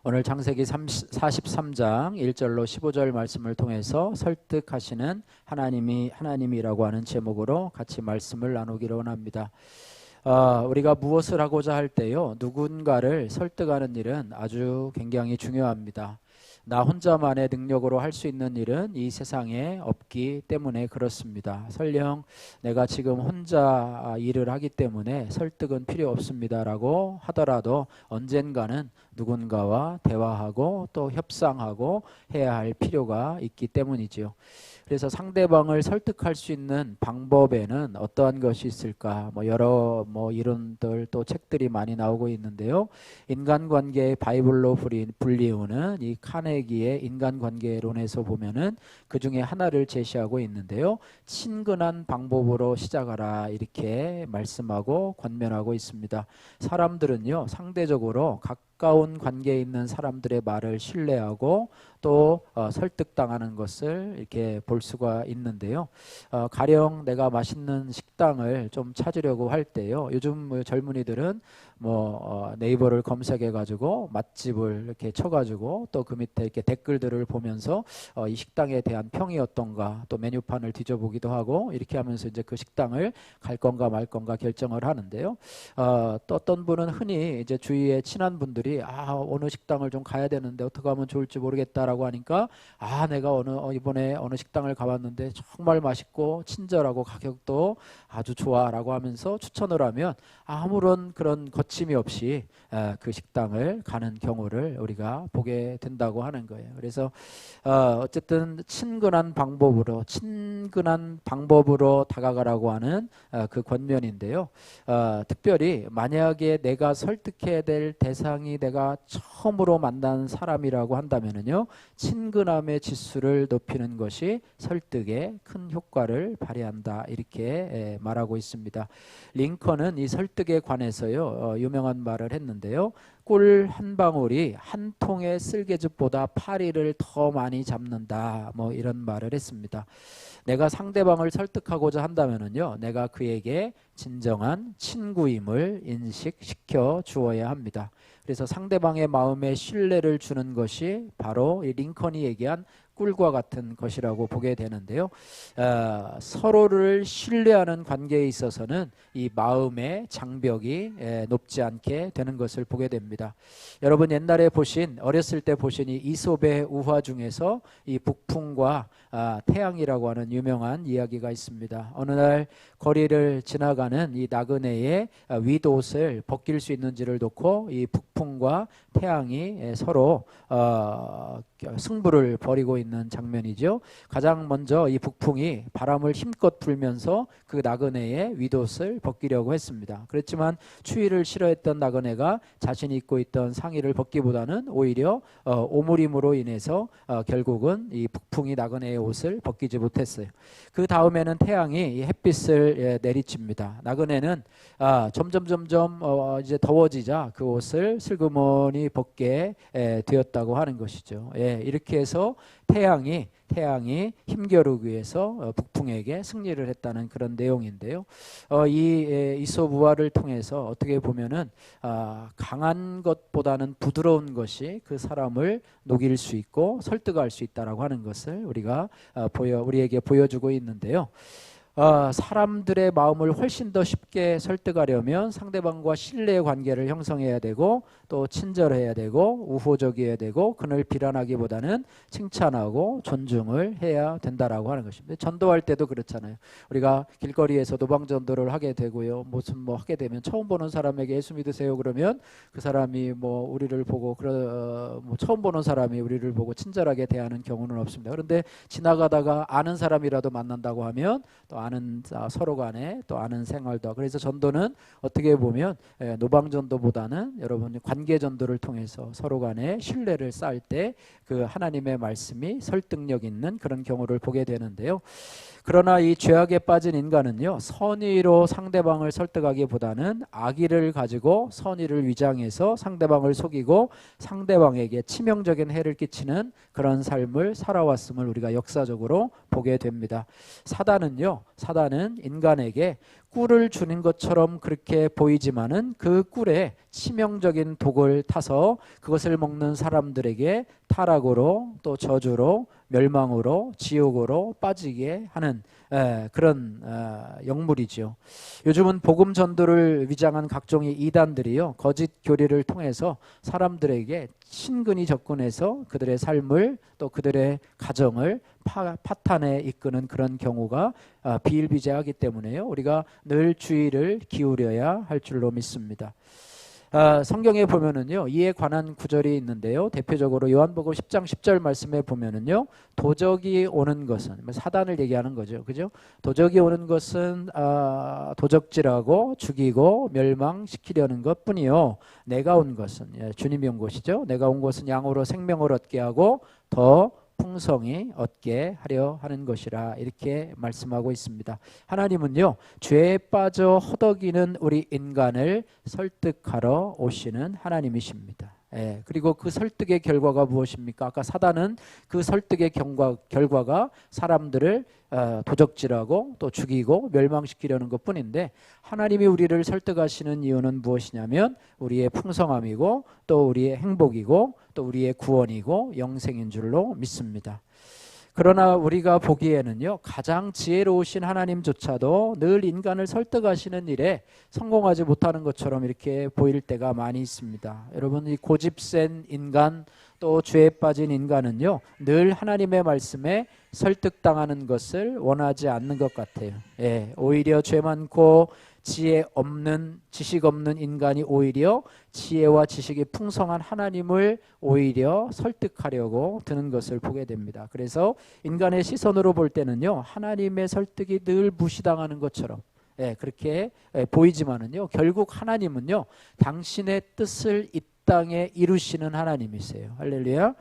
오늘 창세기 43장 1절로 15절 말씀을 통해서 설득하시는 하나님이라고 하는 제목으로 같이 말씀을 나누기를 원합니다. 우리가 무엇을 하고자 할 때요, 누군가를 설득하는 일은 아주 굉장히 중요합니다. 나 혼자만의 능력으로 할 수 있는 일은 이 세상에 없기 때문에 그렇습니다. 설령 내가 지금 혼자 일을 하기 때문에 설득은 필요 없습니다라고 하더라도 언젠가는 누군가와 대화하고 또 협상하고 해야 할 필요가 있기 때문이지요. 그래서 상대방을 설득할 수 있는 방법에는 어떠한 것이 있을까? 여러 이론들 또 책들이 많이 나오고 있는데요. 인간관계의 바이블로 불리우는 이 카네기의 인간관계론에서 보면은 그 중에 하나를 제시하고 있는데요. 친근한 방법으로 시작하라 이렇게 말씀하고 권면하고 있습니다. 사람들은요, 상대적으로 가까운 관계에 있는 사람들의 말을 신뢰하고 또 설득당하는 것을 이렇게 볼 수가 있는데요. 가령 내가 맛있는 식당을 좀 찾으려고 할 때요, 요즘 젊은이들은 네이버를 검색해 가지고 맛집을 이렇게 쳐가지고 또 그 밑에 이렇게 댓글들을 보면서 이 식당에 대한 평이 어떤가, 또 메뉴판을 뒤져보기도 하고 이렇게 하면서 이제 그 식당을 갈 건가 말 건가 결정을 하는데요. 또 어떤 분은 흔히 이제 주위에 친한 분들이 어느 식당을 좀 가야 되는데 어떻게 하면 좋을지 모르겠다라고 하니까 내가 이번에 어느 식당을 가봤는데 정말 맛있고 친절하고 가격도 아주 좋아라고 하면서 추천을 하면 아무런 그런 거침이 없이 그 식당을 가는 경우를 우리가 보게 된다고 하는 거예요. 그래서 어쨌든 친근한 방법으로 다가가라고 하는 그 권면인데요. 특별히 만약에 내가 설득해야 될 대상이 내가 처음으로 만난 사람이라고 한다면은요, 친근함의 지수를 높이는 것이 설득에 큰 효과를 발휘한다 이렇게 말하고 있습니다. 링컨은 이 설득에 관해서요, 유명한 말을 했는데요. 꿀 한 방울이 한 통의 쓸개즙보다 파리를 더 많이 잡는다, 이런 말을 했습니다. 내가 상대방을 설득하고자 한다면은요, 내가 그에게 진정한 친구임을 인식시켜 주어야 합니다. 그래서 상대방의 마음에 신뢰를 주는 것이 바로 이 링컨이 얘기한 꿀과 같은 것이라고 보게 되는데요. 서로를 신뢰하는 관계에 있어서는 이 마음의 장벽이 높지 않게 되는 것을 보게 됩니다. 여러분 옛날에 어렸을 때 보신 이 이솝의 우화 중에서 이 북풍과 태양이라고 하는 유명한 이야기가 있습니다. 어느 날 거리를 지나가는 이 나그네의 윗옷을 벗길 수 있는지를 놓고 이 북풍과 태양이 서로 승부를 벌이고 있는 장면이죠. 가장 먼저 이 북풍이 바람을 힘껏 불면서 그 나그네의 윗옷을 벗기려고 했습니다. 그렇지만 추위를 싫어했던 나그네가 자신이 입고 있던 상의를 벗기보다는 오히려 오므림으로 인해서 결국은 이 북풍이 나그네의 옷을 벗기지 못했어요. 그 다음에는 태양이 이 햇빛을 내리칩니다. 나그네는 점점 이제 더워지자 그 옷을 슬그머니 벗게 되었다고 하는 것이죠. 이렇게 해서 태양이 힘겨루기 위해서 북풍에게 승리를 했다는 그런 내용인데요. 이 이솝 우화를 통해서 어떻게 보면은 강한 것보다는 부드러운 것이 그 사람을 녹일 수 있고 설득할 수 있다라고 하는 것을 우리가 우리에게 보여주고 있는데요. 사람들의 마음을 훨씬 더 쉽게 설득하려면 상대방과 신뢰의 관계를 형성해야 되고 또 친절해야 되고 우호적이어야 되고 그를 비난하기보다는 칭찬하고 존중을 해야 된다라고 하는 것입니다. 전도할 때도 그렇잖아요. 우리가 길거리에서 노방전도를 하게 되고요. 무슨 하게 되면 처음 보는 사람에게 예수 믿으세요 그러면 그 사람이 우리를 보고 처음 보는 사람이 우리를 보고 친절하게 대하는 경우는 없습니다. 그런데 지나가다가 아는 사람이라도 만난다고 하면 또 아는 서로 간에 또 아는 생활도. 그래서 전도는 어떻게 보면 노방전도보다는 여러분 관계전도를 통해서 서로 간에 신뢰를 쌓을 때 그 하나님의 말씀이 설득력 있는 그런 경우를 보게 되는데요. 그러나 이 죄악에 빠진 인간은요, 선의로 상대방을 설득하기보다는 악의를 가지고 선의를 위장해서 상대방을 속이고 상대방에게 치명적인 해를 끼치는 그런 삶을 살아왔음을 우리가 역사적으로 보게 됩니다. 사단은 인간에게 꿀을 주는 것처럼 그렇게 보이지만은 그 꿀에 치명적인 독을 타서 그것을 먹는 사람들에게 타락으로 또 저주로 멸망으로 지옥으로 빠지게 하는 그런 영물이죠. 요즘은 복음 전도를 위장한 각종의 이단들이요, 거짓 교리를 통해서 사람들에게 친근히 접근해서 그들의 삶을 또 그들의 가정을 파탄에 이끄는 그런 경우가 비일비재하기 때문에요, 우리가 늘 주의를 기울여야 할 줄로 믿습니다. 성경에 보면은요, 이에 관한 구절이 있는데요, 대표적으로 요한복음 10장 10절 말씀에 보면은요, 도적이 오는 것은, 사단을 얘기하는 거죠, 그죠? 도적이 오는 것은 도적질하고 죽이고 멸망시키려는 것뿐이요, 내가 온 것은, 주님이 온 것이죠, 내가 온 것은 양으로 생명을 얻게 하고 더 풍성히 얻게 하려 하는 것이라, 이렇게 말씀하고 있습니다. 하나님은요, 죄에 빠져 허덕이는 우리 인간을 설득하러 오시는 하나님이십니다. 그리고 그 설득의 결과가 무엇입니까? 아까 사단은 그 설득의 결과가 사람들을 도적질하고 또 죽이고 멸망시키려는 것뿐인데, 하나님이 우리를 설득하시는 이유는 무엇이냐면 우리의 풍성함이고 또 우리의 행복이고 또 우리의 구원이고 영생인 줄로 믿습니다. 그러나 우리가 보기에는요, 가장 지혜로우신 하나님조차도 늘 인간을 설득하시는 일에 성공하지 못하는 것처럼 이렇게 보일 때가 많이 있습니다. 여러분, 이 고집센 인간 또 죄에 빠진 인간은요, 늘 하나님의 말씀에 설득당하는 것을 원하지 않는 것 같아요. 오히려 죄 많고 지혜 없는, 지식 없는 인간이 오히려 지혜와 지식이 풍성한 하나님을 오히려 설득하려고 드는 것을 보게 됩니다. 그래서 인간의 시선으로 볼 때는요, 하나님의 설득이 늘 무시당하는 것처럼 그렇게 보이지만은요, 결국 하나님은요, 당신의 뜻을 이 땅에 이루시는 하나님이세요. 할렐루야.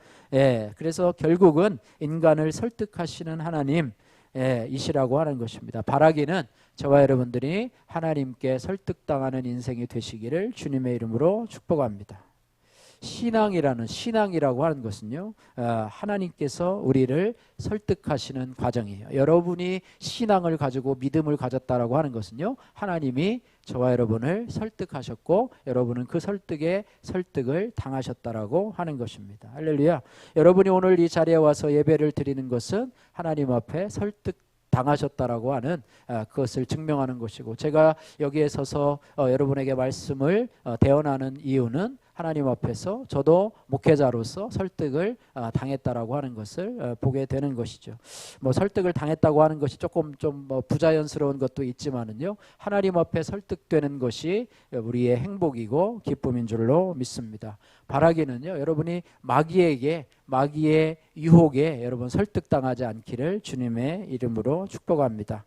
그래서 결국은 인간을 설득하시는 하나님 이시라고 하는 것입니다. 바라기는 저와 여러분들이 하나님께 설득당하는 인생이 되시기를 주님의 이름으로 축복합니다. 신앙이라고 하는 것은요, 하나님께서 우리를 설득하시는 과정이에요. 여러분이 신앙을 가지고 믿음을 가졌다라고 하는 것은요, 하나님이 저와 여러분을 설득하셨고 여러분은 그 설득을 당하셨다라고 하는 것입니다. 할렐루야. 여러분이 오늘 이 자리에 와서 예배를 드리는 것은 하나님 앞에 당하셨다라고 하는 그것을 증명하는 것이고, 제가 여기에 서서 여러분에게 말씀을 대언하는 이유는 하나님 앞에서 저도 목회자로서 설득을 당했다라고 하는 것을 보게 되는 것이죠. 설득을 당했다고 하는 것이 조금 좀 부자연스러운 것도 있지만은요, 하나님 앞에 설득되는 것이 우리의 행복이고 기쁨인 줄로 믿습니다. 바라기는요, 여러분이 마귀의 유혹에 여러분 설득당하지 않기를 주님의 이름으로 축복합니다.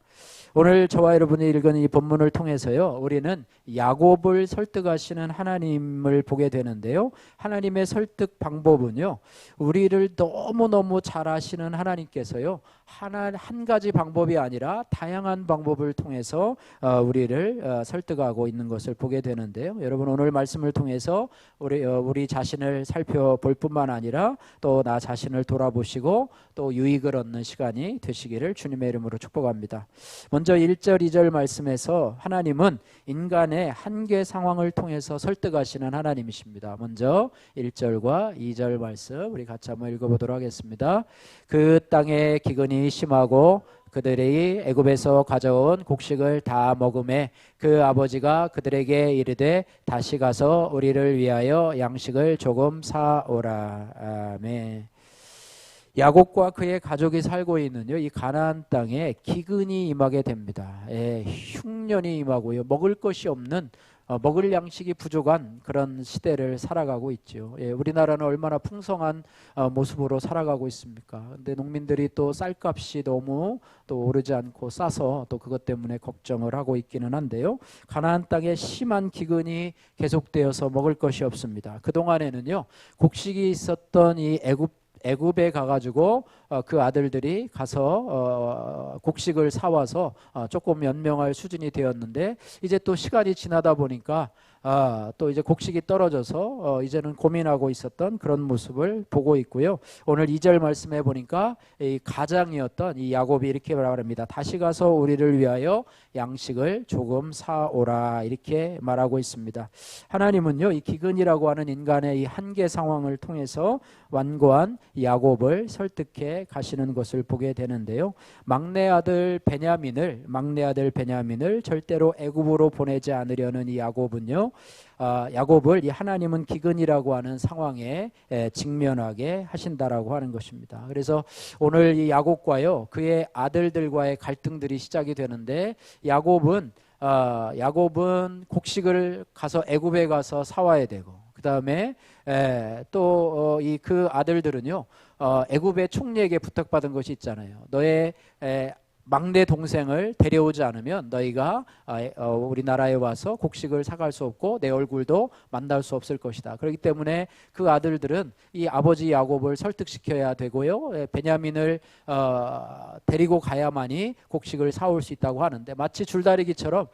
오늘 저와 여러분이 읽은 이 본문을 통해서요, 우리는 야곱을 설득하시는 하나님을 보게 되는데요, 하나님의 설득 방법은요, 우리를 너무너무 잘 아시는 하나님께서요, 한 가지 방법이 아니라 다양한 방법을 통해서 우리를 설득하고 있는 것을 보게 되는데요, 여러분 오늘 말씀을 통해서 우리 자신을 살펴볼 뿐만 아니라 또 나 자신을 돌아보시고 또 유익을 얻는 시간이 되시기를 주님의 이름으로 축복합니다. 먼저 1절 2절 말씀에서 하나님은 인간의 한계 상황을 통해서 설득하시는 하나님이십니다. 먼저 1절과 2절 말씀 우리 같이 한번 읽어보도록 하겠습니다. 그 땅에 기근이 심하고 그들이 애굽에서 가져온 곡식을 다 먹음에 그 아버지가 그들에게 이르되 다시 가서 우리를 위하여 양식을 조금 사오라. 아멘. 야곱과 그의 가족이 살고 있는 이 가나안 땅에 기근이 임하게 됩니다. 흉년이 임하고요, 먹을 것이 없는, 먹을 양식이 부족한 그런 시대를 살아가고 있죠. 우리나라는 얼마나 풍성한 모습으로 살아가고 있습니까? 근데 농민들이 또 쌀값이 너무 또 오르지 않고 싸서 또 그것 때문에 걱정을 하고 있기는 한데요, 가나안 땅에 심한 기근이 계속되어서 먹을 것이 없습니다. 그동안에는요, 곡식이 있었던 이 애굽에 가가지고 그 아들들이 가서 곡식을 사와서 조금 연명할 수준이 되었는데, 이제 또 시간이 지나다 보니까 또 이제 곡식이 떨어져서 이제는 고민하고 있었던 그런 모습을 보고 있고요. 오늘 2절 말씀해 보니까 이 가장이었던 이 야곱이 이렇게 말합니다. 다시 가서 우리를 위하여 양식을 조금 사오라 이렇게 말하고 있습니다. 하나님은요, 이 기근이라고 하는 인간의 이 한계 상황을 통해서 완고한 야곱을 설득해 가시는 것을 보게 되는데요. 막내 아들 베냐민을 절대로 애굽으로 보내지 않으려는 이 야곱은요, 야곱을 이 하나님은 기근이라고 하는 상황에 직면하게 하신다라고 하는 것입니다. 그래서 오늘 이 야곱과요, 그의 아들들과의 갈등들이 시작이 되는데, 야곱은 곡식을 가서 애굽에 가서 사와야 되고, 그 다음에 또 이 그 아들들은요, 애굽의 총리에게 부탁받은 것이 있잖아요. 너의 막내 동생을 데려오지 않으면 너희가 우리나라에 와서 곡식을 사갈 수 없고 내 얼굴도 만날 수 없을 것이다. 그렇기 때문에 그 아들들은 이 아버지 야곱을 설득시켜야 되고요, 베냐민을 데리고 가야만이 곡식을 사올 수 있다고 하는데, 마치 줄다리기처럼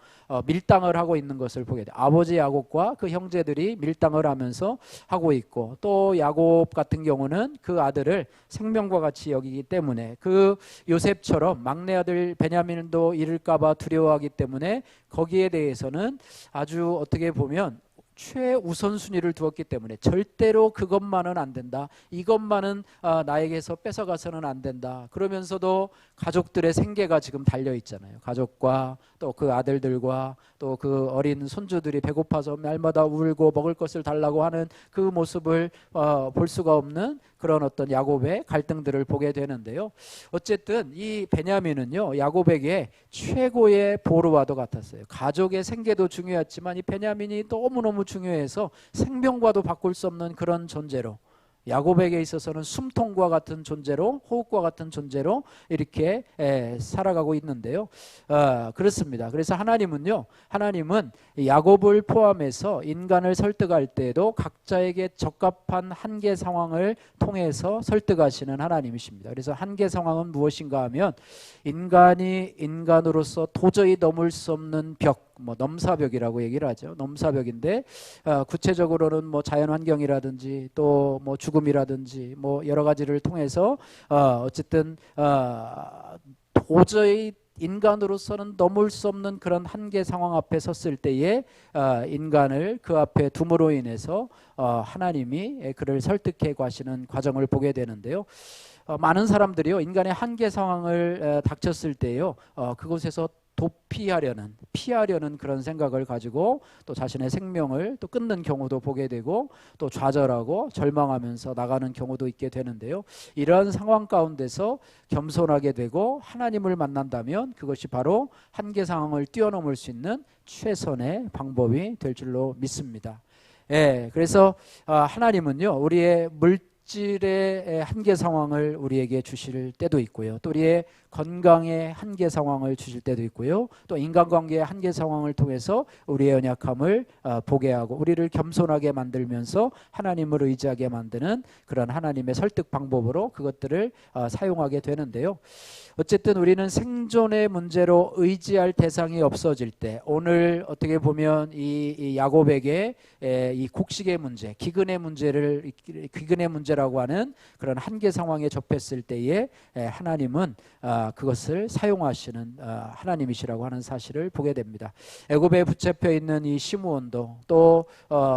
밀당을 하고 있는 것을 보게 돼요. 아버지 야곱과 그 형제들이 밀당을 하면서 하고 있고, 또 야곱 같은 경우는 그 아들을 생명과 같이 여기기 때문에 그 요셉처럼 막내 아들 베냐민도 잃을까봐 두려워하기 때문에 거기에 대해서는 아주 어떻게 보면 최우선순위를 두었기 때문에 절대로 그것만은 안 된다, 이것만은 나에게서 뺏어가서는 안 된다. 그러면서도 가족들의 생계가 지금 달려 있잖아요. 가족과 또 그 아들들과 또 그 어린 손주들이 배고파서 날마다 울고 먹을 것을 달라고 하는 그 모습을 볼 수가 없는 그런 어떤 야곱의 갈등들을 보게 되는데요. 어쨌든 이 베냐민은요, 야곱에게 최고의 보루와도 같았어요. 가족의 생계도 중요했지만 이 베냐민이 너무너무 중요해서 생명과도 바꿀 수 없는 그런 존재로, 야곱에게 있어서는 숨통과 같은 존재로, 호흡과 같은 존재로 이렇게 살아가고 있는데요. 그렇습니다. 그래서 하나님은 야곱을 포함해서 인간을 설득할 때에도 각자에게 적합한 한계 상황을 통해서 설득하시는 하나님이십니다. 그래서 한계 상황은 무엇인가 하면, 인간이 인간으로서 도저히 넘을 수 없는 벽, 넘사벽이라고 얘기를 하죠. 넘사벽인데 구체적으로는 자연 환경이라든지 또 죽음이라든지 여러 가지를 통해서 어쨌든 도저히 인간으로서는 넘을 수 없는 그런 한계 상황 앞에 섰을 때에 인간을 그 앞에 둠으로 인해서 하나님이 그를 설득해 가시는 과정을 보게 되는데요. 많은 사람들이요, 인간의 한계 상황을 닥쳤을 때요, 그곳에서 피하려는 그런 생각을 가지고 또 자신의 생명을 또 끊는 경우도 보게 되고, 또 좌절하고 절망하면서 나가는 경우도 있게 되는데요. 이러한 상황 가운데서 겸손하게 되고 하나님을 만난다면 그것이 바로 한계 상황을 뛰어넘을 수 있는 최선의 방법이 될 줄로 믿습니다. 그래서 하나님은요, 우리의 물질의 한계 상황을 우리에게 주실 때도 있고요, 또 우리의 건강의 한계 상황을 주실 때도 있고요, 또 인간관계의 한계 상황을 통해서 우리의 연약함을 보게 하고 우리를 겸손하게 만들면서 하나님을 의지하게 만드는 그런 하나님의 설득 방법으로 그것들을 사용하게 되는데요. 어쨌든 우리는 생존의 문제로 의지할 대상이 없어질 때, 오늘 어떻게 보면 이 야곱에게 이 곡식의 문제, 기근의 문제라고 하는 그런 한계 상황에 접했을 때에 하나님은 그것을 사용하시는 하나님이시라고 하는 사실을 보게 됩니다. 애굽에 붙잡혀 있는 이 시므온도 또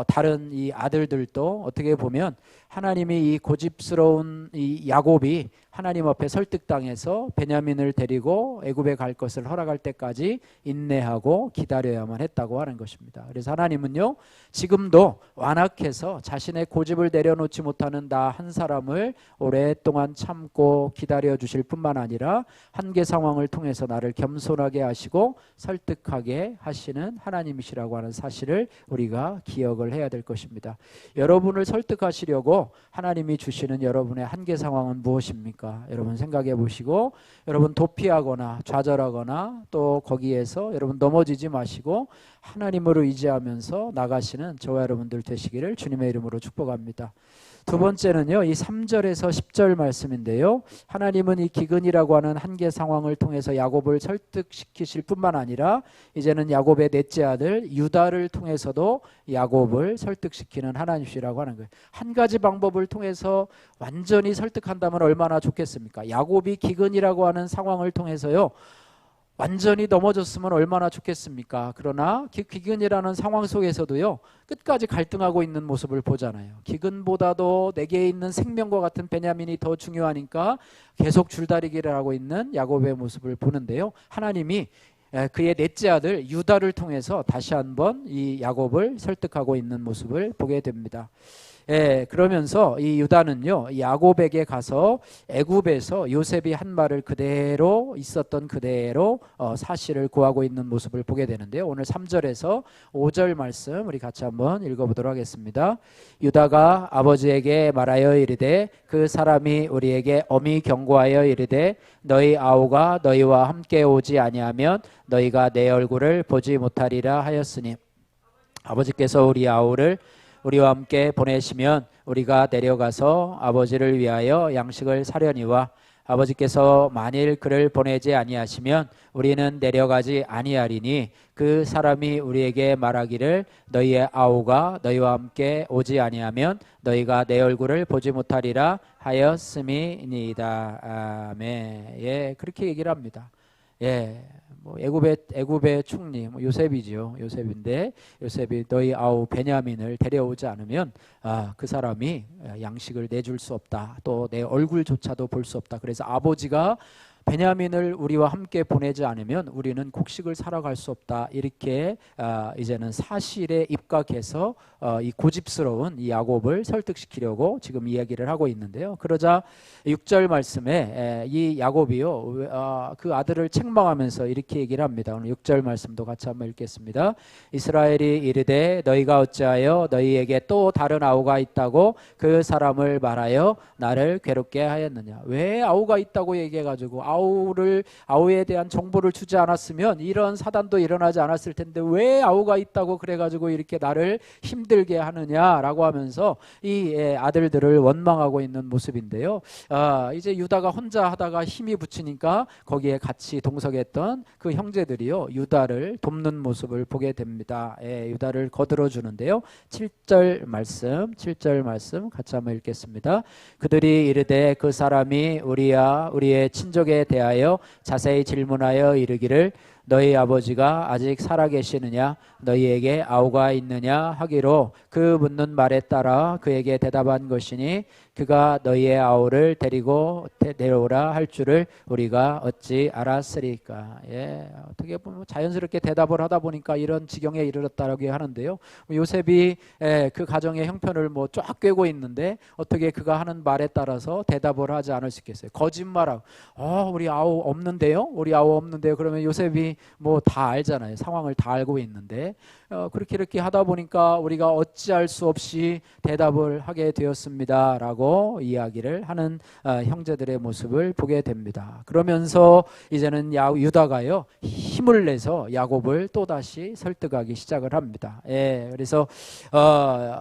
다른 이 아들들도 어떻게 보면 하나님이 이 고집스러운 이 야곱이 하나님 앞에 설득당해서 베냐민을 데리고 애굽에 갈 것을 허락할 때까지 인내하고 기다려야만 했다고 하는 것입니다. 그래서 하나님은요, 지금도 완악해서 자신의 고집을 내려놓지 못하는 나 한 사람을 오랫동안 참고 기다려 주실 뿐만 아니라 한계 상황을 통해서 나를 겸손하게 하시고 설득하게 하시는 하나님이시라고 하는 사실을 우리가 기억을 해야 될 것입니다. 여러분을 설득하시려고 하나님이 주시는 여러분의 한계 상황은 무엇입니까? 여러분 생각해 보시고, 여러분 도피하거나 좌절하거나 또 거기에서 여러분 넘어지지 마시고 하나님을 의지하면서 나가시는 저와 여러분들 되시기를 주님의 이름으로 축복합니다. 두 번째는요, 이 3절에서 10절 말씀인데요. 하나님은 이 기근이라고 하는 한계 상황을 통해서 야곱을 설득시키실 뿐만 아니라 이제는 야곱의 넷째 아들 유다를 통해서도 야곱을 설득시키는 하나님이시라고 하는 거예요. 한 가지 방법을 통해서 완전히 설득한다면 얼마나 좋겠습니까? 야곱이 기근이라고 하는 상황을 통해서요, 완전히 넘어졌으면 얼마나 좋겠습니까? 그러나 기근이라는 상황 속에서도요, 끝까지 갈등하고 있는 모습을 보잖아요. 기근보다도 내게 있는 생명과 같은 베냐민이 더 중요하니까 계속 줄다리기를 하고 있는 야곱의 모습을 보는데요. 하나님이 그의 넷째 아들 유다를 통해서 다시 한번 이 야곱을 설득하고 있는 모습을 보게 됩니다. 그러면서 이 유다는요, 야곱에게 가서 애굽에서 요셉이 한 말을 그대로 있었던 그대로 사실을 구하고 있는 모습을 보게 되는데요. 오늘 3절에서 5절 말씀 우리 같이 한번 읽어보도록 하겠습니다. 유다가 아버지에게 말하여 이르되 그 사람이 우리에게 엄히 경고하여 이르되 너희 아우가 너희와 함께 오지 아니하면 너희가 내 얼굴을 보지 못하리라 하였으니 아버지께서 우리 아우를 우리와 함께 보내시면 우리가 내려가서 아버지를 위하여 양식을 사려니와 아버지께서 만일 그를 보내지 아니하시면 우리는 내려가지 아니하리니 그 사람이 우리에게 말하기를 너희의 아우가 너희와 함께 오지 아니하면 너희가 내 얼굴을 보지 못하리라 하였음이니이다. 아멘. 그렇게 얘기를 합니다. 뭐 애굽의 총리 요셉이죠. 요셉인데 요셉이 너희 아우 베냐민을 데려오지 않으면 그 사람이 양식을 내줄 수 없다. 또 내 얼굴조차도 볼 수 없다. 그래서 아버지가 베냐민을 우리와 함께 보내지 않으면 우리는 곡식을 사러 갈 수 없다. 이렇게 이제는 사실에 입각해서 이 고집스러운 이 야곱을 설득시키려고 지금 이야기를 하고 있는데요. 그러자 6절 말씀에 이 야곱이요, 그 아들을 책망하면서 이렇게 얘기를 합니다. 오늘 6절 말씀도 같이 한번 읽겠습니다. 이스라엘이 이르되 너희가 어찌하여 너희에게 또 다른 아우가 있다고 그 사람을 말하여 나를 괴롭게 하였느냐. 왜 아우가 있다고 얘기해가지고 아우에 대한 정보를 주지 않았으면 이런 사단도 일어나지 않았을 텐데 왜 아우가 있다고 그래가지고 이렇게 나를 힘들게 하느냐라고 하면서 이 아들들을 원망하고 있는 모습인데요. 이제 유다가 혼자 하다가 힘이 붙이니까 거기에 같이 동석했던 그 형제들이요, 유다를 돕는 모습을 보게 됩니다. 유다를 거들어 주는데요. 7절 말씀 같이 한번 읽겠습니다. 그들이 이르되 그 사람이 우리의 친족에 대하여 자세히 질문하여 이르기를 너희 아버지가 아직 살아계시느냐 너희에게 아우가 있느냐 하기로 그 묻는 말에 따라 그에게 대답한 것이니 그가 너희의 아우를 데리고 내려오라 할 줄을 우리가 어찌 알았으리까. 어떻게 보면 자연스럽게 대답을 하다 보니까 이런 지경에 이르렀다라고 하는데요. 요셉이 그 가정의 형편을 뭐 쫙 꿰고 있는데 어떻게 그가 하는 말에 따라서 대답을 하지 않을 수 있겠어요. 거짓말하고 우리 아우 없는데요. 그러면 요셉이 뭐 다 알잖아요. 상황을 다 알고 있는데 그렇게 하다 보니까 우리가 어찌할 수 없이 대답을 하게 되었습니다 라고 이야기를 하는 형제들의 모습을 보게 됩니다. 그러면서 이제는 유다가요, 힘을 내서 야곱을 또다시 설득하기 시작을 합니다. 그래서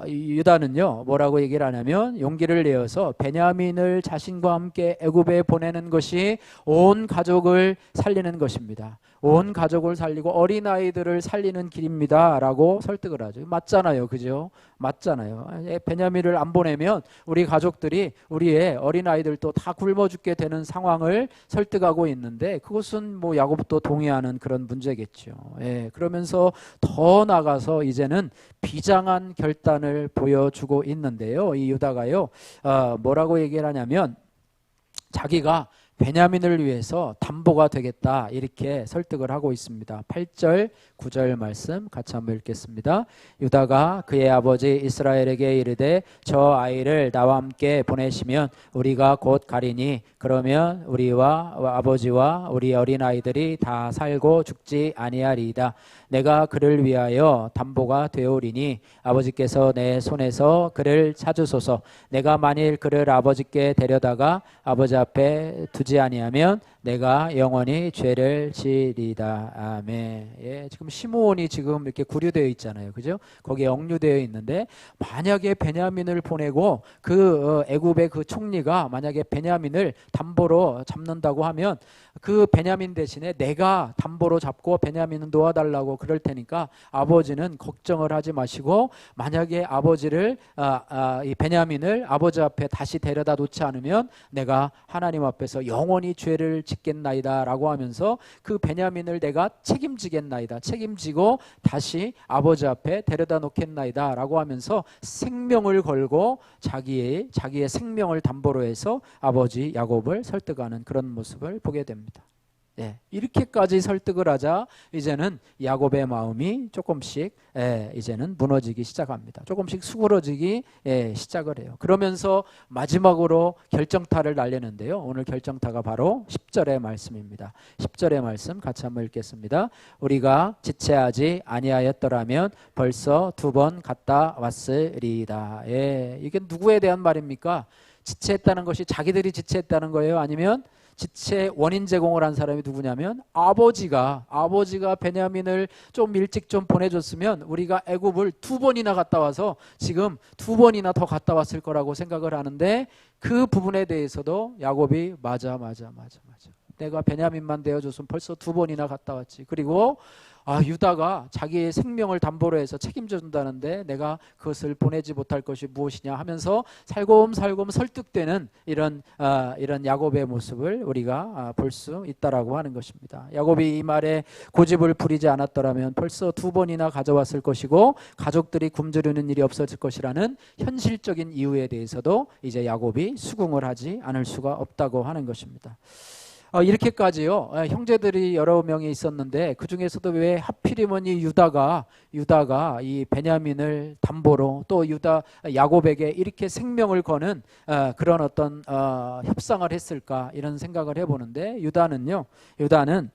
유다는요, 뭐라고 얘기를 하냐면 용기를 내어서 베냐민을 자신과 함께 애굽에 보내는 것이 온 가족을 살리는 것입니다. 온 가족을 살리고 어린아이들을 살리는 길입니다 라고 설득을 하죠. 맞잖아요. 그죠? 맞잖아요. 베냐민을 안 보내면 우리 가족들이 우리의 어린아이들도 다 굶어 죽게 되는 상황을 설득하고 있는데 그것은 뭐 야곱도 동의하는 그런 문제겠죠. 그러면서 더 나가서 이제는 비장한 결단을 보여주고 있는데요. 이 유다가요, 뭐라고 얘기를 하냐면 자기가 베냐민을 위해서 담보가 되겠다 이렇게 설득을 하고 있습니다. 8절 9절 말씀 같이 한번 읽겠습니다. 유다가 그의 아버지 이스라엘에게 이르되 저 아이를 나와 함께 보내시면 우리가 곧 가리니 그러면 우리와 아버지와 우리 어린아이들이 다 살고 죽지 아니하리이다. 내가 그를 위하여 담보가 되오리니 아버지께서 내 손에서 그를 찾으소서. 내가 만일 그를 아버지께 데려다가 아버지 앞에 두지 아니하면 내가 영원히 죄를 지리다. 아멘. 예, 지금 시므온이 지금 이렇게 구류되어 있잖아요. 그죠? 거기에 억류되어 있는데 만약에 베냐민을 보내고 그 애굽의 그 총리가 만약에 베냐민을 담보로 잡는다고 하면 그 베냐민 대신에 내가 담보로 잡고 베냐민은 놓아달라고 그럴 테니까 아버지는 걱정을 하지 마시고 만약에 아버지를 이 베냐민을 아버지 앞에 다시 데려다 놓지 않으면 내가 하나님 앞에서 영원히 죄를 짓겠나이다 라고 하면서 그 베냐민을 내가 책임지겠나이다, 책임지고 다시 아버지 앞에 데려다 놓겠나이다 라고 하면서 생명을 걸고 자기의 생명을 담보로 해서 아버지 야곱을 설득하는 그런 모습을 보게 됩니다. 예, 이렇게까지 설득을 하자 이제는 야곱의 마음이 조금씩 이제는 무너지기 시작합니다. 조금씩 수그러지기 시작을 해요. 그러면서 마지막으로 결정타를 날리는데요. 오늘 결정타가 바로 10절의 말씀입니다. 10절의 말씀 같이 한번 읽겠습니다. 우리가 지체하지 아니하였더라면 벌써 2번 갔다 왔으리이다. 예, 이게 누구에 대한 말입니까? 지체했다는 것이 자기들이 지체했다는 거예요? 아니면 지체 원인 제공을 한 사람이 누구냐면 아버지가 베냐민을 좀 일찍 좀 보내줬으면 우리가 애굽을 2번이나 갔다 와서 지금 2번이나 더 갔다 왔을 거라고 생각을 하는데 그 부분에 대해서도 야곱이 맞아 내가 베냐민만 되어줬으면 벌써 2번이나 갔다 왔지. 그리고 유다가 자기의 생명을 담보로 해서 책임져 준다는데 내가 그것을 보내지 못할 것이 무엇이냐 하면서 살곰살곰 설득되는 이런 야곱의 모습을 우리가 볼 수 있다라고 하는 것입니다. 야곱이 이 말에 고집을 부리지 않았더라면 벌써 2번이나 가져왔을 것이고 가족들이 굶주리는 일이 없어질 것이라는 현실적인 이유에 대해서도 이제 야곱이 수긍을 하지 않을 수가 없다고 하는 것입니다. 이렇게까지요. 형제들이 여러 명이 있었는데 그 중에서도 왜 하필이면 이 유다가 이 베냐민을 담보로 또 야곱에게 이렇게 생명을 거는 그런 어떤 협상을 했을까 이런 생각을 해보는데 유다는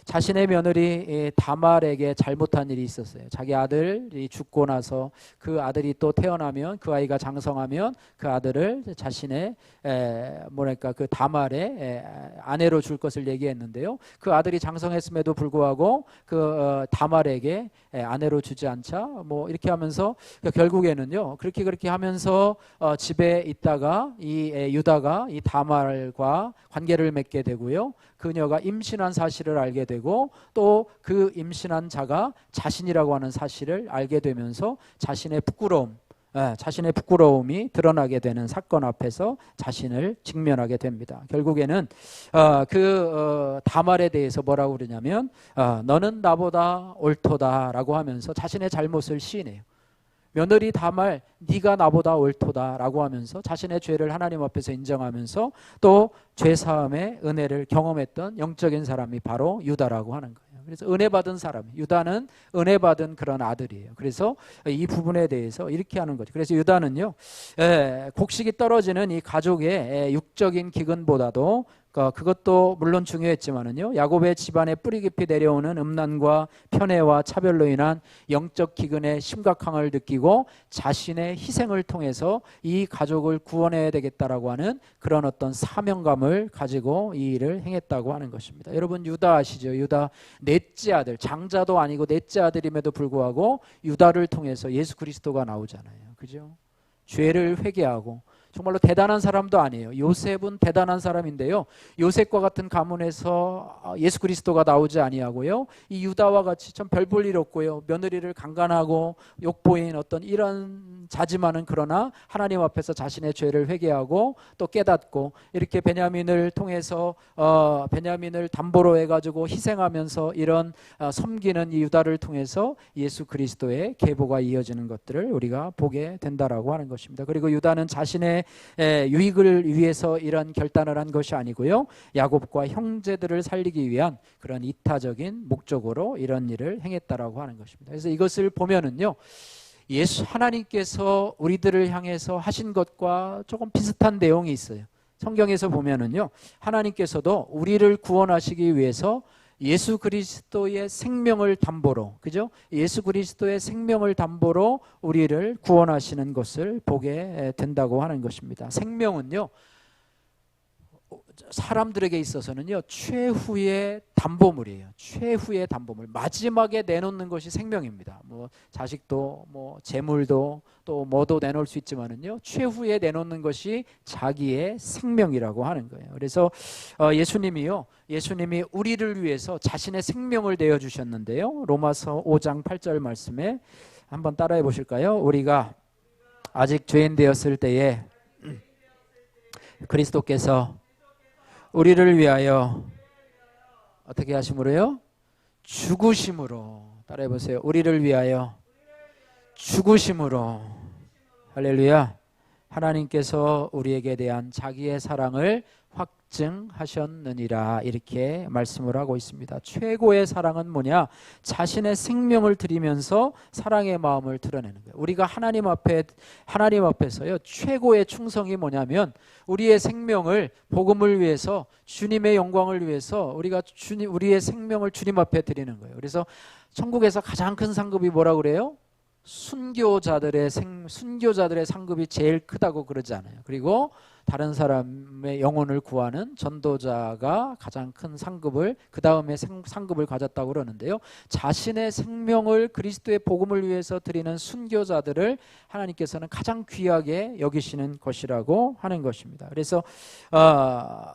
자신의 며느리 다말에게 잘못한 일이 있었어요. 자기 아들이 죽고 나서 그 아들이 또 태어나면 그 아이가 장성하면 그 아들을 자신의 그 다말의 아내로 줄 것을 얘기했는데요. 그 아들이 장성했음에도 불구하고 그 다말에게 아내로 주지 않자 이렇게 하면서 결국에는요 그렇게 하면서 집에 있다가 이 유다가 이 다말과 관계를 맺게 되고요. 그녀가 임신한 사실을 알게 되고 또 그 임신한 자가 자신이라고 하는 사실을 알게 되면서 자신의 부끄러움이 드러나게 되는 사건 앞에서 자신을 직면하게 됩니다. 결국에는 다말에 대해서 뭐라고 그러냐면 너는 나보다 옳도다라고 하면서 자신의 잘못을 시인해요. 며느리 다말 네가 나보다 옳도다라고 하면서 자신의 죄를 하나님 앞에서 인정하면서 또 죄사함의 은혜를 경험했던 영적인 사람이 바로 유다라고 하는 거예요. 그래서 은혜 받은 사람, 유다는 은혜 받은 그런 아들이에요. 그래서 이 부분에 대해서 이렇게 하는 거죠. 그래서 유다는요 곡식이 떨어지는 이 가족의 육적인 기근보다도 그것도 물론 중요했지만은요 야곱의 집안에 뿌리 깊이 내려오는 음란과 편애와 차별로 인한 영적 기근의 심각함을 느끼고 자신의 희생을 통해서 이 가족을 구원해야 되겠다라고 하는 그런 어떤 사명감을 가지고 이 일을 행했다고 하는 것입니다. 여러분 유다 아시죠? 유다 넷째 아들, 장자도 아니고 넷째 아들임에도 불구하고 유다를 통해서 예수 그리스도가 나오잖아요. 그죠? 죄를 회개하고 정말로 대단한 사람도 아니에요. 요셉은 대단한 사람인데요. 요셉과 같은 가문에서 예수 그리스도가 나오지 아니하고요. 이 유다와 같이 참 별 볼 일 없고요. 며느리를 강간하고 욕보인 어떤 이런 자지만은 그러나 하나님 앞에서 자신의 죄를 회개하고 또 깨닫고 이렇게 베냐민을 통해서 베냐민을 담보로 해가지고 희생하면서 이런 섬기는 이 유다를 통해서 예수 그리스도의 계보가 이어지는 것들을 우리가 보게 된다라고 하는 것입니다. 그리고 유다는 자신의 유익을 위해서 이런 결단을 한 것이 아니고요. 야곱과 형제들을 살리기 위한 그런 이타적인 목적으로 이런 일을 행했다라고 하는 것입니다. 그래서 이것을 보면은요. 하나님께서 우리들을 향해서 하신 것과 조금 비슷한 내용이 있어요. 성경에서 보면은요. 하나님께서도 우리를 구원하시기 위해서 예수 그리스도의 생명을 담보로, 그죠? 예수 그리스도의 생명을 담보로 우리를 구원하시는 것을 보게 된다고 하는 것입니다. 생명은요, 사람들에게 있어서는요, 최후의 담보물이에요. 최후의 담보물. 마지막에 내놓는 것이 생명입니다. 뭐 자식도 뭐 재물도 또 뭐도 내놓을 수 있지만은요, 최후에 내놓는 것이 자기의 생명이라고 하는 거예요. 그래서 예수님이 우리를 위해서 자신의 생명을 내어 주셨는데요. 로마서 5장 8절 말씀에 한번 따라해 보실까요? 우리가 아직 죄인 되었을 때에 그리스도께서 우리를 위하여 어떻게 하심으로요? 죽으심으로. 따라해 보세요. 우리를 위하여 죽으심으로. 할렐루야. 하나님께서 우리에게 대한 자기의 사랑을 확증하셨느니라, 이렇게 말씀을 하고 있습니다. 최고의 사랑은 뭐냐? 자신의 생명을 드리면서 사랑의 마음을 드러내는 거예요. 우리가 하나님 앞에서요, 최고의 충성이 뭐냐면 우리의 생명을 복음을 위해서, 주님의 영광을 위해서 우리의 생명을 주님 앞에 드리는 거예요. 그래서 천국에서 가장 큰 상급이 뭐라고 그래요? 순교자들의 상급이 제일 크다고 그러잖아요. 그리고 다른 사람의 영혼을 구하는 전도자가 가장 큰 상급을, 그 다음에 상급을 가졌다고 그러는데요. 자신의 생명을 그리스도의 복음을 위해서 드리는 순교자들을 하나님께서는 가장 귀하게 여기시는 것이라고 하는 것입니다. 그래서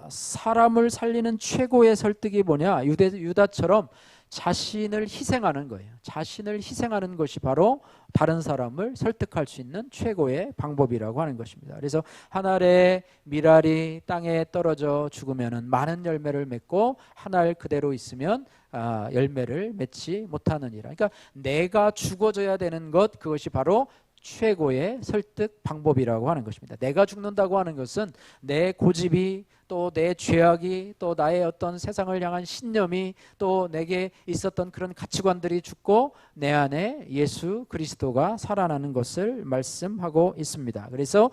사람을 살리는 최고의 설득이 뭐냐? 유다처럼 자신을 희생하는 거예요. 자신을 희생하는 것이 바로 다른 사람을 설득할 수 있는 최고의 방법이라고 하는 것입니다. 그래서 한 알의 밀알이 땅에 떨어져 죽으면 많은 열매를 맺고 한 알 그대로 있으면 열매를 맺지 못하느니라. 그러니까 내가 죽어져야 되는 것, 그것이 바로 최고의 설득 방법이라고 하는 것입니다. 내가 죽는다고 하는 것은 내 고집이, 또 내 죄악이, 또 나의 어떤 세상을 향한 신념이, 또 내게 있었던 그런 가치관들이 죽고 내 안에 예수 그리스도가 살아나는 것을 말씀하고 있습니다. 그래서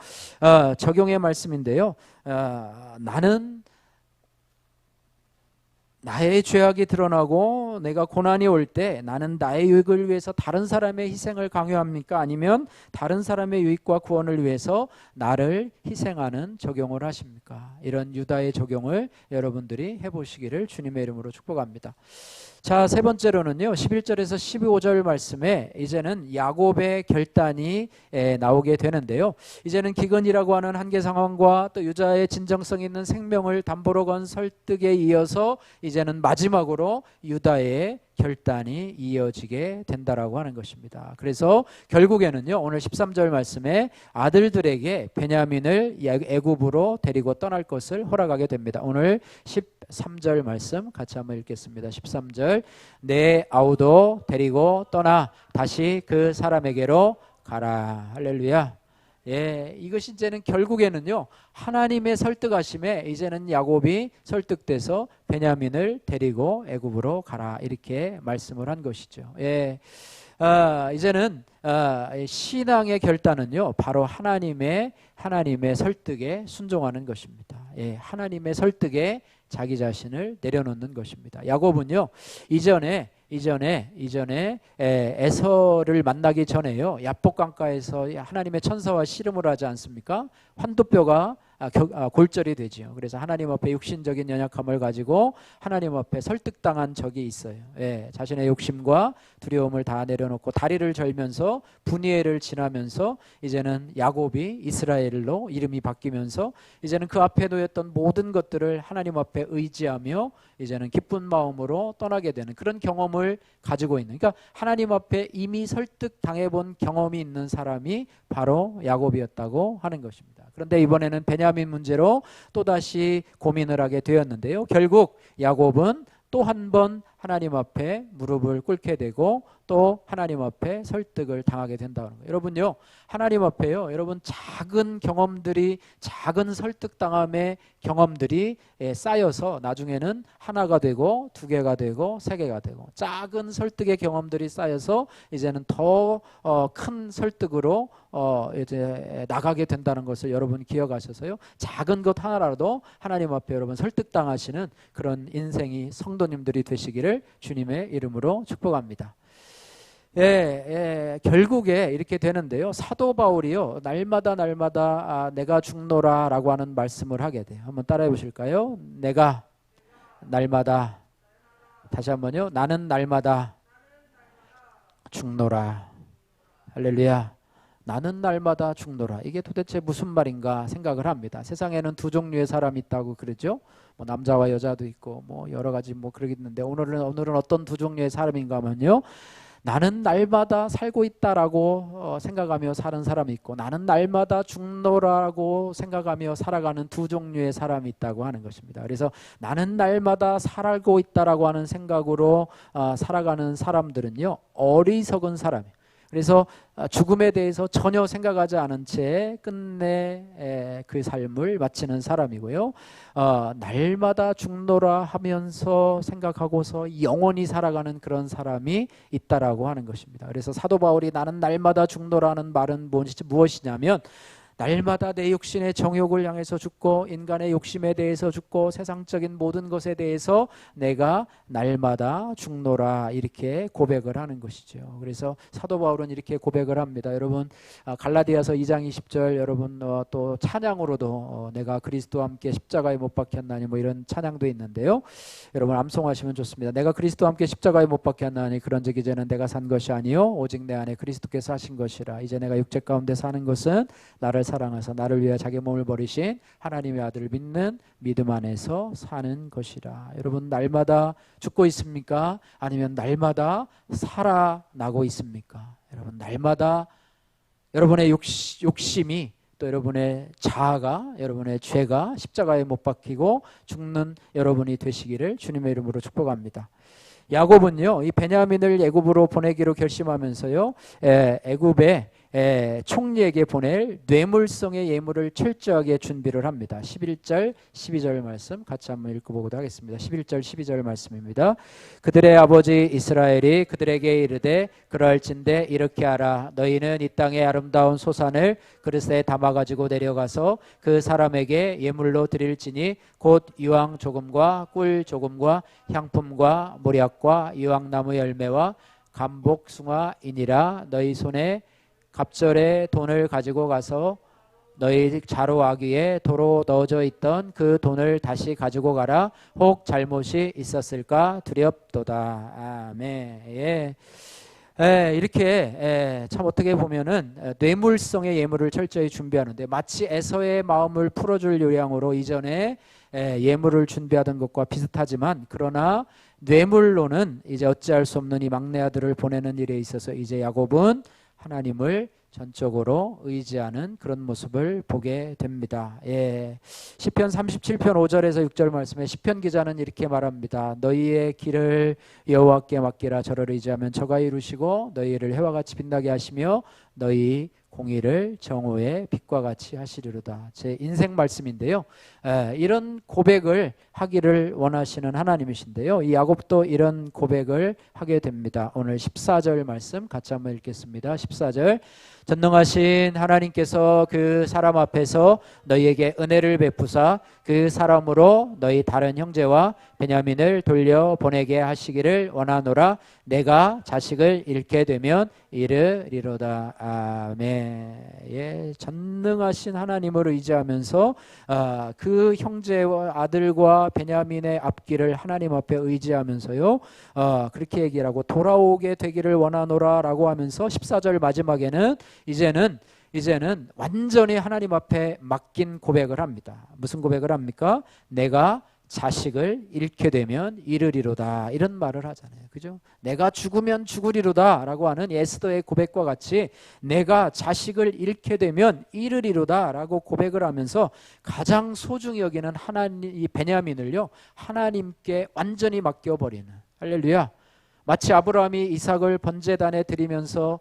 적용의 말씀인데요. 나는 나의 죄악이 드러나고 내가 고난이 올 때 나는 나의 유익을 위해서 다른 사람의 희생을 강요합니까? 아니면 다른 사람의 유익과 구원을 위해서 나를 희생하는 적용을 하십니까? 이런 유다의 적용을 여러분들이 해보시기를 주님의 이름으로 축복합니다. 자, 세 번째로는요, 11절에서 15절 말씀에 이제는 야곱의 결단이 나오게 되는데요. 이제는 기근이라고 하는 한계 상황과 또 유다의 진정성 있는 생명을 담보로 건 설득에 이어서 이제는 마지막으로 유다의 결단이 이어지게 된다라고 하는 것입니다. 그래서 결국에는요, 오늘 13절 말씀에 아들들에게 베냐민을 애굽으로 데리고 떠날 것을 허락하게 됩니다. 오늘 13절 말씀 같이 한번 읽겠습니다. 13절, 내 아우도 데리고 떠나 다시 그 사람에게로 가라. 할렐루야. 예, 이것이 이제는 결국에는요, 하나님의 설득하심에 이제는 야곱이 설득돼서 베냐민을 데리고 애굽으로 가라, 이렇게 말씀을 한 것이죠. 예, 이제는 신앙의 결단은요, 바로 하나님의 설득에 순종하는 것입니다. 예, 하나님의 설득에 자기 자신을 내려놓는 것입니다. 야곱은요, 이전에 에서를 만나기 전에요, 야복 강가에서 하나님의 천사와 씨름을 하지 않습니까? 환도뼈가 골절이 되지요. 그래서 하나님 앞에 육신적인 연약함을 가지고 하나님 앞에 설득당한 적이 있어요. 예, 자신의 욕심과 두려움을 다 내려놓고 다리를 절면서 분이엘을 지나면서 이제는 야곱이 이스라엘로 이름이 바뀌면서 이제는 그 앞에 놓였던 모든 것들을 하나님 앞에 의지하며 이제는 기쁜 마음으로 떠나게 되는 그런 경험을 가지고 있는, 그러니까 하나님 앞에 이미 설득당해본 경험이 있는 사람이 바로 야곱이었다고 하는 것입니다. 그런데 이번에는 베냐민 문제로 또다시 고민을 하게 되었는데요. 결국 야곱은 또 한 번 하나님 앞에 무릎을 꿇게 되고 또 하나님 앞에 설득을 당하게 된다는 거예요. 여러분요, 하나님 앞에요, 여러분 작은 경험들이, 작은 설득당함의 경험들이 쌓여서 나중에는 하나가 되고 두 개가 되고 세 개가 되고, 작은 설득의 경험들이 쌓여서 이제는 더 큰 설득으로 이제 나가게 된다는 것을 여러분 기억하셔서요, 작은 것 하나라도 하나님 앞에 여러분 설득당하시는 그런 인생이 성도님들이 되시기를 주님의 이름으로 축복합니다. 결국에 이렇게 되는데요. 사도 바울이요, 날마다 내가 죽노라 라고 하는 말씀을 하게 돼요. 한번 따라해 보실까요? 내가 날마다, 다시 한번요, 나는 날마다 죽노라. 할렐루야. 나는 날마다 죽노라. 이게 도대체 무슨 말인가 생각을 합니다. 세상에는 두 종류의 사람이 있다고 그러죠. 뭐 남자와 여자도 있고 뭐 여러 가지 뭐 그러겠는데, 오늘은 어떤 두 종류의 사람인가 하면요, 나는 날마다 살고 있다라고 생각하며 사는 사람이 있고, 나는 날마다 죽노라고 생각하며 살아가는 두 종류의 사람이 있다고 하는 것입니다. 그래서 나는 날마다 살고 있다라고 하는 생각으로 살아가는 사람들은요, 어리석은 사람이에요. 그래서 죽음에 대해서 전혀 생각하지 않은 채 끝내 그 삶을 마치는 사람이고요. 날마다 죽노라 하면서 생각하고서 영원히 살아가는 그런 사람이 있다라고 하는 것입니다. 그래서 사도 바울이 나는 날마다 죽노라는 말은 무엇이냐면, 날마다 내 육신의 정욕을 향해서 죽고, 인간의 욕심에 대해서 죽고, 세상적인 모든 것에 대해서 내가 날마다 죽노라, 이렇게 고백을 하는 것이죠. 그래서 사도 바울은 이렇게 고백을 합니다. 여러분, 갈라디아서 2장 20절, 여러분 또 찬양으로도 내가 그리스도와 함께 십자가에 못 박혔나니, 뭐 이런 찬양도 있는데요. 여러분 암송하시면 좋습니다. 내가 그리스도와 함께 십자가에 못 박혔나니 그런즉 이제는 내가 산 것이 아니요 오직 내 안에 그리스도께서 하신 것이라. 이제 내가 육체 가운데 사는 것은 나를 사랑하사 나를 위해 자기 몸을 버리신 하나님의 아들을 믿는 믿음 안에서 사는 것이라. 여러분, 날마다 죽고 있습니까? 아니면 날마다 살아나고 있습니까? 여러분, 날마다 여러분의 욕심이, 또 여러분의 자아가, 여러분의 죄가 십자가에 못 박히고 죽는 여러분이 되시기를 주님의 이름으로 축복합니다. 야곱은요, 이 베냐민을 애굽으로 보내기로 결심하면서요, 애굽에 총리에게 보낼 뇌물성의 예물을 철저하게 준비를 합니다. 11절 12절 말씀 같이 한번 읽어보도록 하겠습니다. 11절 12절 말씀입니다. 그들의 아버지 이스라엘이 그들에게 이르되 그러할진대 이렇게 하라. 너희는 이 땅의 아름다운 소산을 그릇에 담아가지고 내려가서 그 사람에게 예물로 드릴지니 곧 유황 조금과 꿀 조금과 향품과 모략과 유황나무 열매와 감복숭아이니라. 너희 손에 갑절에 돈을 가지고 가서 너희 자루아귀에 도로 넣어져 있던 그 돈을 다시 가지고 가라. 혹 잘못이 있었을까 두렵도다. 아멘. 이렇게 참 어떻게 보면은 뇌물성의 예물을 철저히 준비하는데, 마치 에서의 마음을 풀어줄 요량으로 이전에 예물을 준비하던 것과 비슷하지만, 그러나 뇌물로는 이제 어찌할 수 없는 이 막내 아들을 보내는 일에 있어서 이제 야곱은 하나님을 전적으로 의지하는 그런 모습을 보게 됩니다. 시편 37편 5절에서 6절 말씀에 시편 기자는 이렇게 말합니다. 너희의 길을 여호와께 맡기라. 저를 의지하면 저가 이루시고 너희를 해와 같이 빛나게 하시며 너희 공의를 정오의 빛과 같이 하시리로다. 제 인생 말씀인데요. 이런 고백을 하기를 원하시는 하나님이신데요. 이 야곱도 이런 고백을 하게 됩니다. 오늘 14절 말씀 같이 한번 읽겠습니다. 14절. 전능하신 하나님께서 그 사람 앞에서 너희에게 은혜를 베푸사 그 사람으로 너희 다른 형제와 베냐민을 돌려보내게 하시기를 원하노라. 내가 자식을 잃게 되면 이르리로다. 아멘. 전능하신 하나님을 의지하면서 그 형제와 아들과 베냐민의 앞길을 하나님 앞에 의지하면서요, 그렇게 얘기를 하고 돌아오게 되기를 원하노라 라고 하면서 14절 마지막에는 이제는 완전히 하나님 앞에 맡긴 고백을 합니다. 무슨 고백을 합니까? 내가 자식을 잃게 되면 이르리로다, 이런 말을 하잖아요. 그죠? 내가 죽으면 죽으리로다 라고 하는 에스더의 고백과 같이 내가 자식을 잃게 되면 이르리로다 라고 고백을 하면서 가장 소중히 여기는 이 베냐민을요, 하나님께 완전히 맡겨버리는, 할렐루야. 마치 아브라함이 이삭을 번제단에 드리면서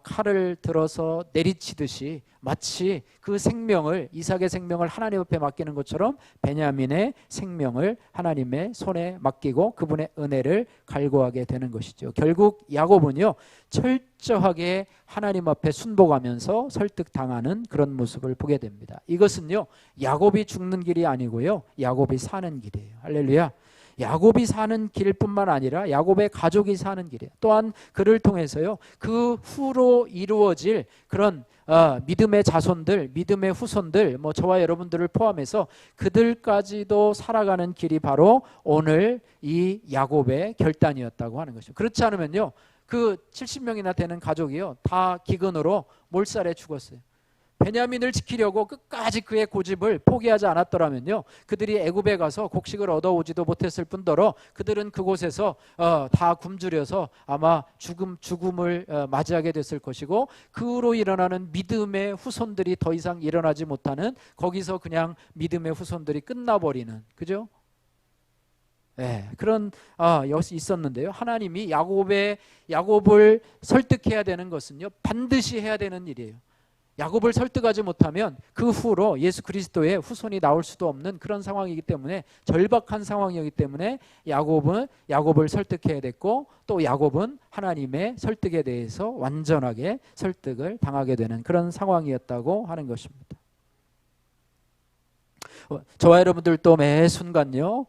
칼을 들어서 내리치듯이 마치 그 생명을, 이삭의 생명을 하나님 앞에 맡기는 것처럼 베냐민의 생명을 하나님의 손에 맡기고 그분의 은혜를 갈구하게 되는 것이죠. 결국 야곱은요, 철저하게 하나님 앞에 순복하면서 설득당하는 그런 모습을 보게 됩니다. 이것은요, 야곱이 죽는 길이 아니고요, 야곱이 사는 길이에요. 할렐루야. 야곱이 사는 길뿐만 아니라 야곱의 가족이 사는 길이에요. 또한 그를 통해서요, 그 후로 이루어질 그런 믿음의 자손들, 믿음의 후손들, 뭐 저와 여러분들을 포함해서 그들까지도 살아가는 길이 바로 오늘 이 야곱의 결단이었다고 하는 것이죠. 그렇지 않으면요, 그 70명이나 되는 가족이요, 다 기근으로 몰살해 죽었어요. 베냐민을 지키려고 끝까지 그의 고집을 포기하지 않았더라면요, 그들이 애굽에 가서 곡식을 얻어오지도 못했을 뿐더러 그들은 그곳에서 다 굶주려서 아마 죽음을 맞이하게 됐을 것이고, 그로 일어나는 믿음의 후손들이 더 이상 일어나지 못하는, 거기서 그냥 믿음의 후손들이 끝나버리는, 그죠? 네, 그런 여기 있었는데요. 하나님이 야곱을 설득해야 되는 것은요, 반드시 해야 되는 일이에요. 야곱을 설득하지 못하면 그 후로 예수 그리스도의 후손이 나올 수도 없는 그런 상황이기 때문에, 절박한 상황이기 때문에 야곱을 설득해야 됐고, 또 야곱은 하나님의 설득에 대해서 완전하게 설득을 당하게 되는 그런 상황이었다고 하는 것입니다. 저와 여러분들도 매 순간요,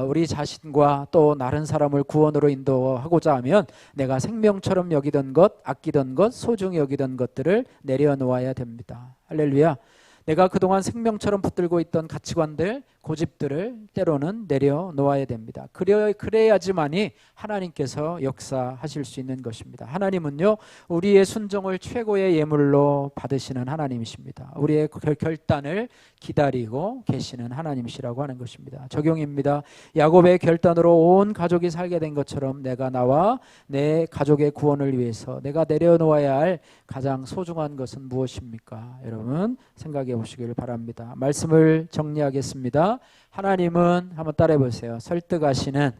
우리 자신과 또 다른 사람을 구원으로 인도하고자 하면 내가 생명처럼 여기던 것, 아끼던 것, 소중히 여기던 것들을 내려놓아야 됩니다. 할렐루야. 내가 그동안 생명처럼 붙들고 있던 가치관들, 고집들을 때로는 내려놓아야 됩니다. 그래야지만이 하나님께서 역사하실 수 있는 것입니다. 하나님은요, 우리의 순종을 최고의 예물로 받으시는 하나님이십니다. 우리의 결단을 기다리고 계시는 하나님이시라고 하는 것입니다. 적용입니다. 야곱의 결단으로 온 가족이 살게 된 것처럼 내가 나와 내 가족의 구원을 위해서 내가 내려놓아야 할 가장 소중한 것은 무엇입니까? 여러분 생각해 보시길 바랍니다. 말씀을 정리하겠습니다. 하나님은, 한번 따라해 보세요, 설득하시는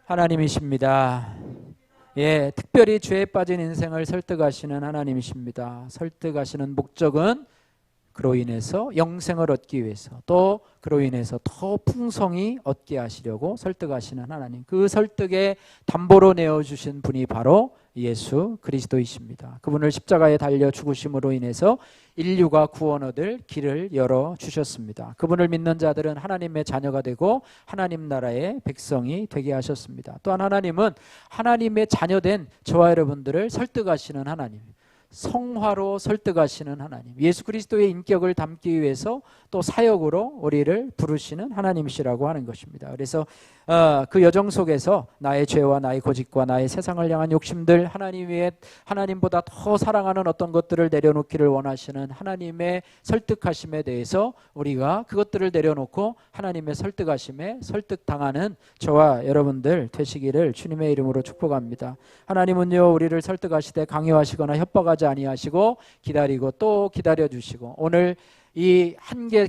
하나님이십니다. 예, 특별히 죄에 빠진 인생을 설득하시는 하나님이십니다. 설득하시는 목적은 그로 인해서 영생을 얻기 위해서, 또 그로 인해서 더 풍성히 얻게 하시려고 설득하시는 하나님, 그 설득에 담보로 내어주신 분이 바로 예수 그리스도이십니다. 그분을 십자가에 달려 죽으심으로 인해서 인류가 구원 얻을 길을 열어주셨습니다. 그분을 믿는 자들은 하나님의 자녀가 되고 하나님 나라의 백성이 되게 하셨습니다. 또한 하나님은 하나님의 자녀된 저와 여러분들을 설득하시는 하나님, 성화로 설득하시는 하나님, 예수 그리스도의 인격을 담기 위해서 또 사역으로 우리를 부르시는 하나님이시라고 하는 것입니다. 그래서 그 여정 속에서 나의 죄와 나의 고집과 나의 세상을 향한 욕심들, 하나님보다 더 사랑하는 어떤 것들을 내려놓기를 원하시는 하나님의 설득하심에 대해서 우리가 그것들을 내려놓고 하나님의 설득하심에 설득당하는 저와 여러분들 되시기를 주님의 이름으로 축복합니다. 하나님은요, 우리를 설득하시되 강요하시거나 협박하지 아니하시고 기다리고 또 기다려주시고, 오늘 이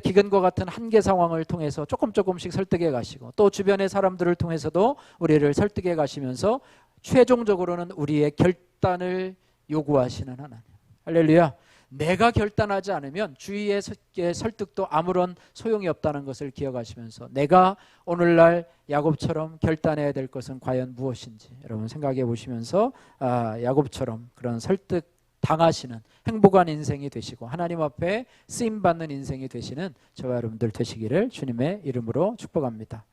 기근과 같은 한계 상황을 통해서 조금씩 설득해 가시고, 또 주변의 사람들을 통해서도 우리를 설득해 가시면서 최종적으로는 우리의 결단을 요구하시는 하나님. 할렐루야. 내가 결단하지 않으면 주위의 설득도 아무런 소용이 없다는 것을 기억하시면서 내가 오늘날 야곱처럼 결단해야 될 것은 과연 무엇인지 여러분 생각해 보시면서 야곱처럼 그런 설득 당하시는 행복한 인생이 되시고 하나님 앞에 쓰임받는 인생이 되시는 저와 여러분들 되시기를 주님의 이름으로 축복합니다.